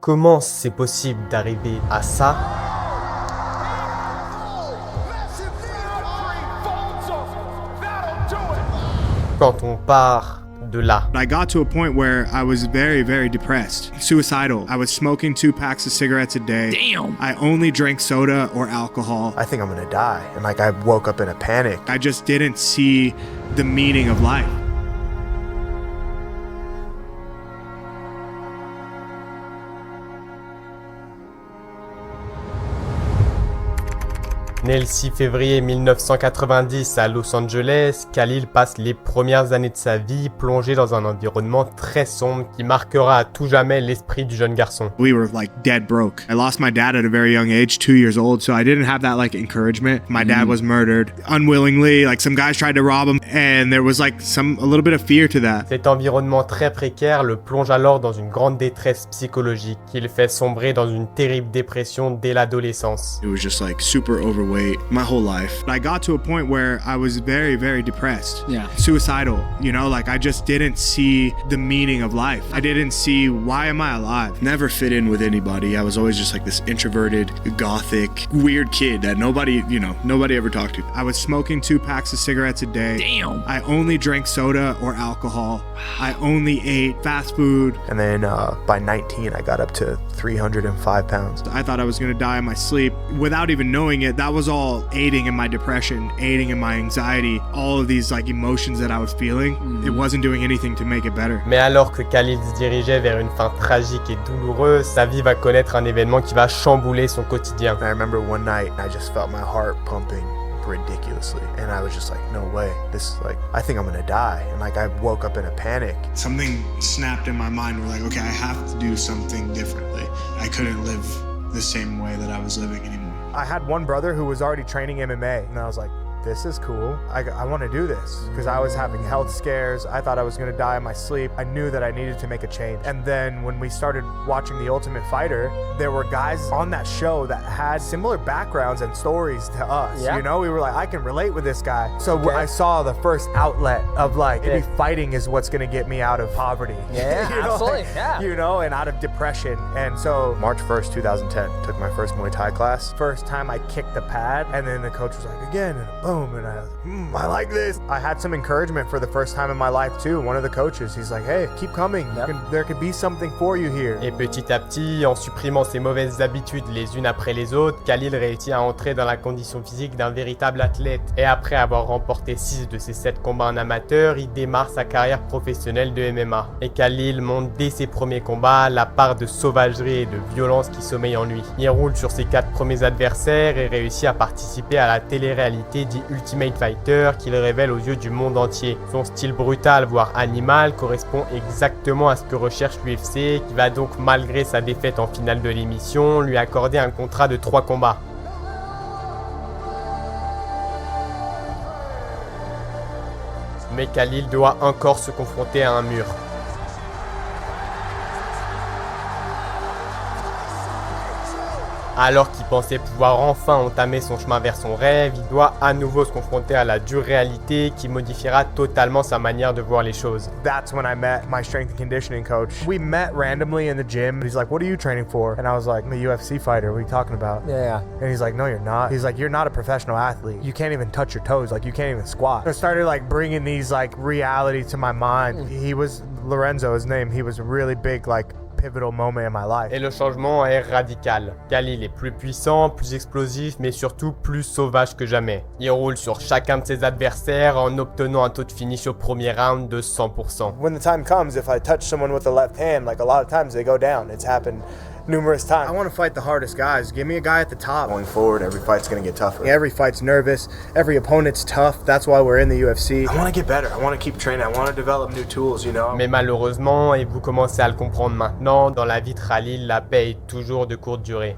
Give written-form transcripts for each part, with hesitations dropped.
comment c'est possible d'arriver à ça? Quand on part de là. I got to a point where I was very, very depressed, suicidal. I was smoking 2 packs of cigarettes a day. Damn. I only drank soda or alcohol. I think I'm gonna die. And like I woke up in a panic. I just didn't see the meaning of life. Né le 6 février 1990 à Los Angeles, Khalil passe les premières années de sa vie plongé dans un environnement très sombre qui marquera à tout jamais l'esprit du jeune garçon. We were like dead broke. I lost my dad at a very young age, 2 years old, so I didn't have that like encouragement. My dad was murdered unwillingly, like some guys tried to rob him, and there was like a little bit of fear to that. Cet environnement très précaire le plonge alors dans une grande détresse psychologique qui le fait sombrer dans une terrible dépression dès l'adolescence. It was just like super overweight my whole life. I got to a point where I was very, very depressed. Yeah. Suicidal, you know, like I just didn't see the meaning of life. I didn't see why am I alive. Never fit in with anybody. I was always just like this introverted, gothic, weird kid that nobody ever talked to. I was smoking 2 packs of cigarettes a day. Damn. I only drank soda or alcohol. I only ate fast food. And then by 19, I got up to 305 pounds. I thought I was gonna die in my sleep. Without even knowing it, that was all aiding in my depression, aiding in my anxiety, all of these like emotions that I was feeling. It wasn't doing anything to make it better. Mais alors que Khalil se dirigeait vers une fin tragique et douloureuse, sa vie va connaître un événement qui va chambouler son quotidien. I remember one night, I just felt my heart pumping ridiculously. And I was just like, no way. This is like, I think I'm gonna die. And like I woke up in a panic. Something snapped in my mind. We're like, okay, I have to do something differently. I couldn't live the same way that I was living anymore. I had one brother who was already training MMA, and I was like, this is cool. I want to do this because I was having health scares. I thought I was going to die in my sleep. I knew that I needed to make a change. And then when we started watching The Ultimate Fighter, there were guys on that show that had similar backgrounds and stories to us. Yeah. You know, we were like, I can relate with this guy. So I saw the first outlet of like, maybe fighting is what's going to get me out of poverty. Yeah, absolutely. Like, yeah. You know, and out of depression. And so March 1st, 2010, took my first Muay Thai class. First time I kicked the pad, and then the coach was like, again, and boom. And I was like, I like this. I had some encouragement for the first time in my life too. One of the coaches, he's like, hey, keep coming. There could be something for you here. Et petit à petit, en supprimant ses mauvaises habitudes les unes après les autres, Khalil réussit à entrer dans la condition physique d'un véritable athlète. Et après avoir remporté 6 de ses 7 combats en amateur, il démarre sa carrière professionnelle de MMA. Et Khalil montre dès ses premiers combats la part de sauvagerie et de violence qui sommeille en lui. Il roule sur ses 4 premiers adversaires et réussit à participer à la télé-réalité dit Ultimate Fighter qu'il révèle aux yeux du monde entier. Son style brutal voire animal correspond exactement à ce que recherche l'UFC qui va donc malgré sa défaite en finale de l'émission lui accorder un contrat de 3 combats. Mais Khalil doit encore se confronter à un mur. Alors qu'il pensait pouvoir enfin entamer son chemin vers son rêve, il doit à nouveau se confronter à la dure réalité qui modifiera totalement sa manière de voir les choses. That's when I met my strength and conditioning coach. We met randomly in the gym. He's like, what are you training for? And I was like, I'm a UFC fighter. What are you talking about? Yeah. And he's like, no, you're not. He's like, you're not a professional athlete. You can't even touch your toes. Like, you can't even squat. I started like bringing these like reality to my mind. He was Lorenzo, his name. He was a really big like pivotal moment in my life. Et le changement est radical. Khalil est plus puissant, plus explosif, mais surtout plus sauvage que jamais. Il roule sur chacun de ses adversaires en obtenant un taux de finish au premier round de 100%. When the time comes, if I touch someone with the left hand, like a lot of times they go down. It's happened numerous times. I want to fight the hardest guys. Give me a guy at the top. Going forward, every fight's going to get tougher. Every fight's nervous. Every opponent's tough. That's why we're in the UFC. I want to get better. I want to keep training. I want to develop new tools, you know. Mais malheureusement, et vous commencez à le comprendre maintenant, dans la vie de Khalil, la paix est toujours de courte durée.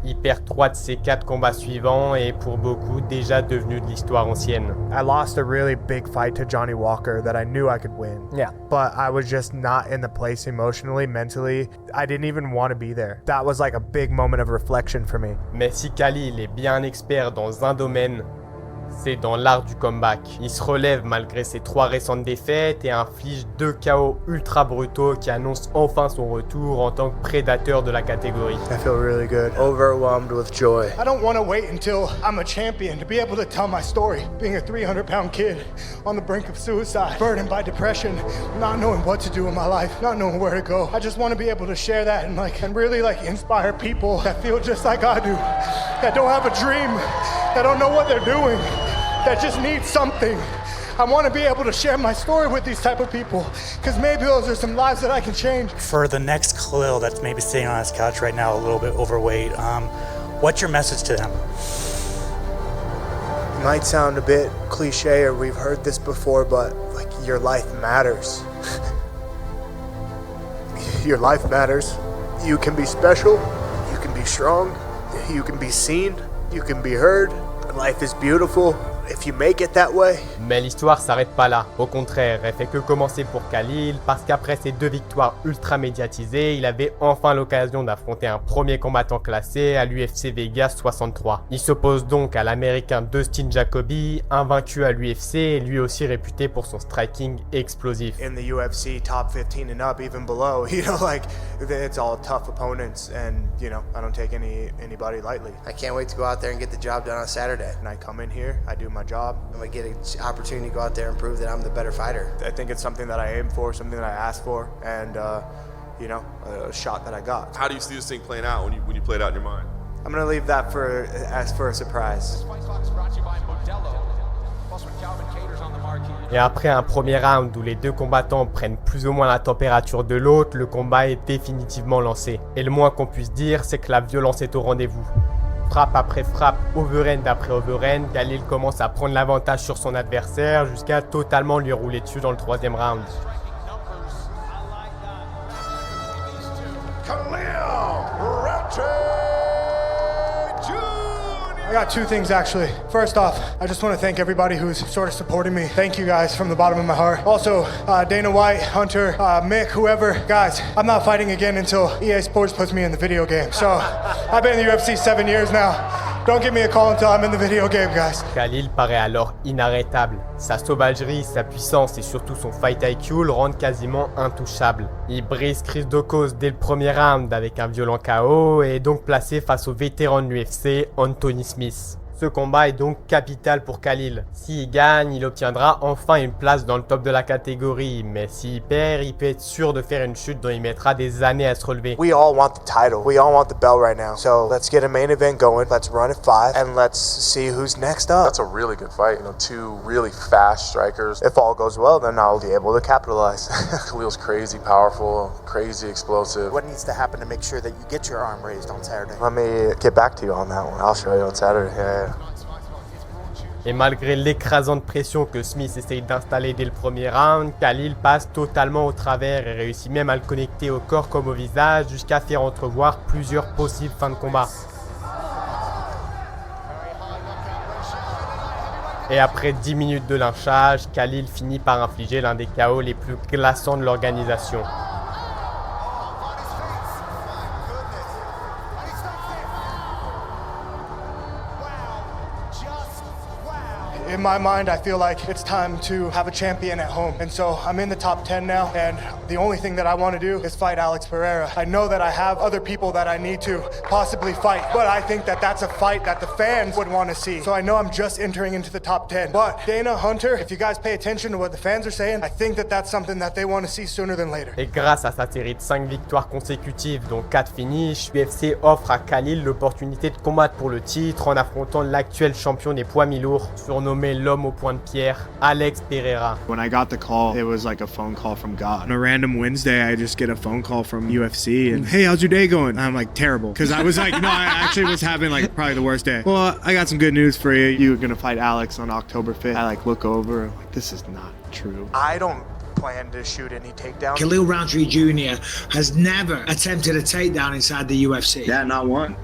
Il perd 3 de ses 4 combats suivants et est pour beaucoup déjà devenu de l'histoire ancienne. I lost a really big fight to Johnny Walker that I knew I could win. Yeah. But I was just not in the place emotionally, mentally. I didn't even want to be there. That was like a big moment of reflection for me. Mais si Khalil est bien expert dans un domaine, c'est dans l'art du comeback. Il se relève malgré ses 3 récentes défaites et inflige 2 KO ultra brutaux qui annoncent enfin son retour en tant que prédateur de la catégorie. I feel really good, overwhelmed with joy. I don't want to wait until I'm a champion to be able to tell my story. Being a 300-pound kid on the brink of suicide, burdened by depression, not knowing what to do in my life, not knowing where to go. I just want to be able to share that and really inspire people that feel just like I do, that don't have a dream, that don't know what they're doing, that just need something. I want to be able to share my story with these type of people, because maybe those are some lives that I can change. For the next Khalil that's maybe sitting on his couch right now, a little bit overweight, what's your message to them? It might sound a bit cliche or we've heard this before, but your life matters. Your life matters. You can be special, you can be strong, you can be seen, you can be heard. Life is beautiful if you make it that way. Mais l'histoire s'arrête pas là. Au contraire, elle fait que commencer pour Khalil parce qu'après ces 2 victoires ultra médiatisées, il avait enfin l'occasion d'affronter un premier combattant classé à l'UFC Vegas 63. Il s'oppose donc à l'américain Dustin Jacoby, invaincu à l'UFC et lui aussi réputé pour son striking explosif. In the UFC top 15 and up, even below, it's all tough opponents, and I don't take anybody lightly. I can't wait to go out there and get the job done on Saturday. And I come in here, I do my job, and I get an opportunity to go out there and prove that I'm the better fighter. I think it's something that I aim for, something that I ask for, and a shot that I got. How do you see this thing playing out when you play it out in your mind? I'm gonna leave that for a surprise. Et après un premier round où les 2 combattants prennent plus ou moins la température de l'autre, le combat est définitivement lancé. Et le moins qu'on puisse dire, c'est que la violence est au rendez-vous. Frappe après frappe, overhand après overhand, Khalil commence à prendre l'avantage sur son adversaire jusqu'à totalement lui rouler dessus dans le 3e round. I got 2 things actually. First off, I just want to thank everybody who's sort of supporting me. Thank you guys from the bottom of my heart. Also, Dana White, Hunter, Mick, whoever. Guys, I'm not fighting again until EA Sports puts me in the video game. So, I've been in the UFC 7 years now. Don't give me a call until I'm in the video game, guys. Khalil paraît alors inarrêtable. Sa sauvagerie, sa puissance et surtout son fight IQ le rendent quasiment intouchable. Il brise Chris Dokos dès le premier round avec un violent KO et est donc placé face au vétéran de l'UFC, Anthony Smith. Ce combat est donc capital pour Khalil. S'il gagne, il obtiendra enfin une place dans le top de la catégorie, mais s'il perd, il peut être sûr de faire une chute dont il mettra des années à se relever. We all want the title. We all want the belt right now. So let's get a main event going. Let's run at 5 and let's see who's next up. That's a really good fight. 2 really fast strikers. If all goes well, then I'll be able to capitalize. Khalil's crazy powerful, crazy explosive. What needs to happen to make sure that you get your arm raised on Saturday? Let me get back to you on that one. I'll show you on Saturday. Yeah. Et malgré l'écrasante pression que Smith essaye d'installer dès le premier round, Khalil passe totalement au travers et réussit même à le connecter au corps comme au visage jusqu'à faire entrevoir plusieurs possibles fins de combat. Et après 10 minutes de lynchage, Khalil finit par infliger l'un des KO les plus glaçants de l'organisation. In my mind, I feel like it's time to have a champion at home. And so I'm in the top 10 now, and the only thing that I want to do is fight Alex Pereira. I know that I have other people that I need to possibly fight, but I think that that's a fight that the fans would want to see. So I know I'm just entering into the top 10. But Dana, Hunter, if you guys pay attention to what the fans are saying, I think that that's something that they want to see sooner than later. Et grâce à sa série de 5 victoires consécutives, dont 4 finishes, l'UFC offre à Khalil l'opportunité de combattre pour le titre en affrontant l'actuel champion des poids mi-lourds, surnommé l'homme au point de pierre, Alex Pereira. When I got the call, it was like a phone call from God. On a random Wednesday, I just get a phone call from UFC and, hey, how's your day going? And I'm like, terrible. Because I was like, no, I actually was having probably the worst day. Well, I got some good news for you. You're going to fight Alex on October 5th. I look over, I'm like, this is not true. I don't plan to shoot any takedowns. Khalil Rountree Jr. has never attempted a takedown inside the UFC. Yeah, not one.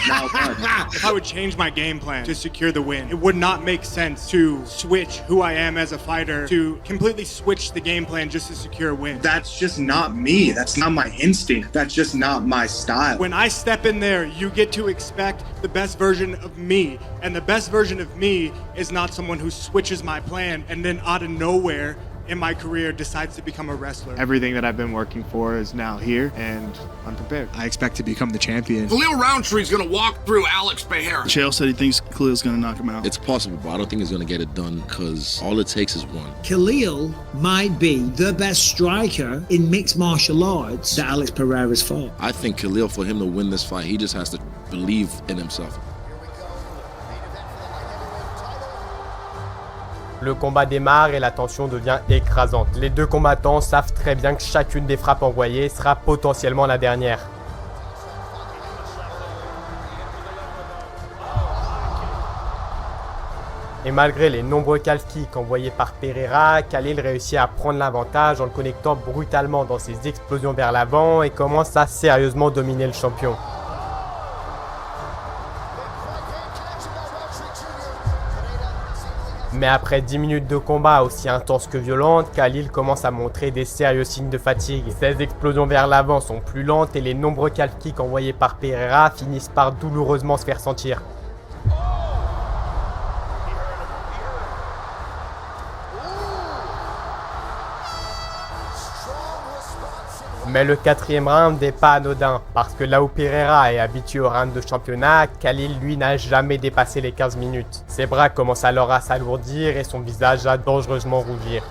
Not one. If I would change my game plan to secure the win, it would not make sense to switch who I am as a fighter, to completely switch the game plan just to secure a win. That's just not me. That's not my instinct. That's just not my style. When I step in there, you get to expect the best version of me. And the best version of me is not someone who switches my plan and then out of nowhere in my career decides to become a wrestler. Everything that I've been working for is now here, and I'm prepared. I expect to become the champion. Khalil Rountree's gonna walk through Alex Pereira. Chael said he thinks Khalil's gonna knock him out. It's possible, but I don't think he's gonna get it done because all it takes is one. Khalil might be the best striker in mixed martial arts that Alex Pereira's fought. I think Khalil, for him to win this fight, he just has to believe in himself. Le combat démarre et la tension devient écrasante. Les deux combattants savent très bien que chacune des frappes envoyées sera potentiellement la dernière. Et malgré les nombreux calf kicks envoyés par Pereira, Khalil réussit à prendre l'avantage en le connectant brutalement dans ses explosions vers l'avant et commence à sérieusement dominer le champion. Mais après 10 minutes de combat aussi intense que violente, Khalil commence à montrer des sérieux signes de fatigue. Ses explosions vers l'avant sont plus lentes et les nombreux calf kicks envoyés par Pereira finissent par douloureusement se faire sentir. Mais le quatrième round n'est pas anodin, parce que là où Pereira est habitué au round de championnat, Khalil lui n'a jamais dépassé les 15 minutes. Ses bras commencent alors à s'alourdir et son visage à dangereusement rougir.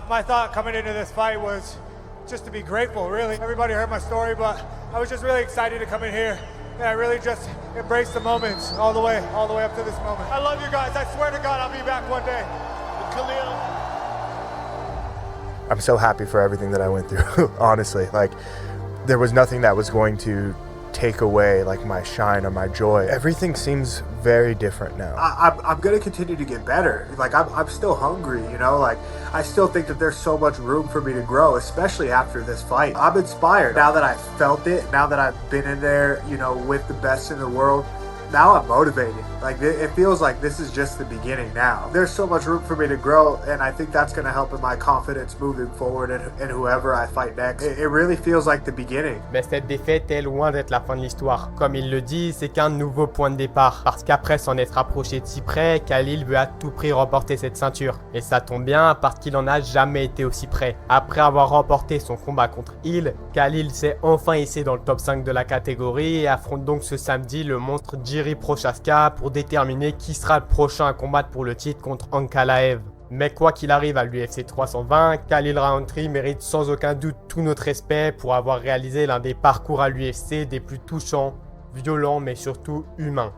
My thought coming into this fight was just to be grateful, really. Everybody heard my story, but I was just really excited to come in here. And I really just embraced the moments all the way up to this moment. I love you guys. I swear to God, I'll be back one day. Khalil. I'm so happy for everything that I went through, honestly. Like, there was nothing that was going to take away like my shine or my joy. Everything seems very different now. I'm gonna continue to get better. Like I'm still hungry, you know, like I still think that there's so much room for me to grow, especially after this fight. I'm inspired now that I felt it, now that I've been in there, you know, with the best in the world. Now I'm motivated. Like it feels like this is just the beginning now. There's so much room for me to grow, and I think that's going to help in my confidence moving forward and whoever I fight next. It really feels like the beginning. Mais cette défaite est loin d'être la fin de l'histoire. Comme il le dit, c'est qu'un nouveau point de départ. Parce qu'après s'en être rapproché de si près, Khalil veut à tout prix remporter cette ceinture. Et ça tombe bien parce qu'il n'en a jamais été aussi près. Après avoir remporté son combat contre Hill, Khalil s'est enfin hissé dans le top 5 de la catégorie et affronte donc ce samedi le monstre Jiri Prochazka pour déterminer qui sera le prochain à combattre pour le titre contre Ankalaev. Mais quoi qu'il arrive à l'UFC 320, Khalil Rountree mérite sans aucun doute tout notre respect pour avoir réalisé l'un des parcours à l'UFC des plus touchants, violents mais surtout humains.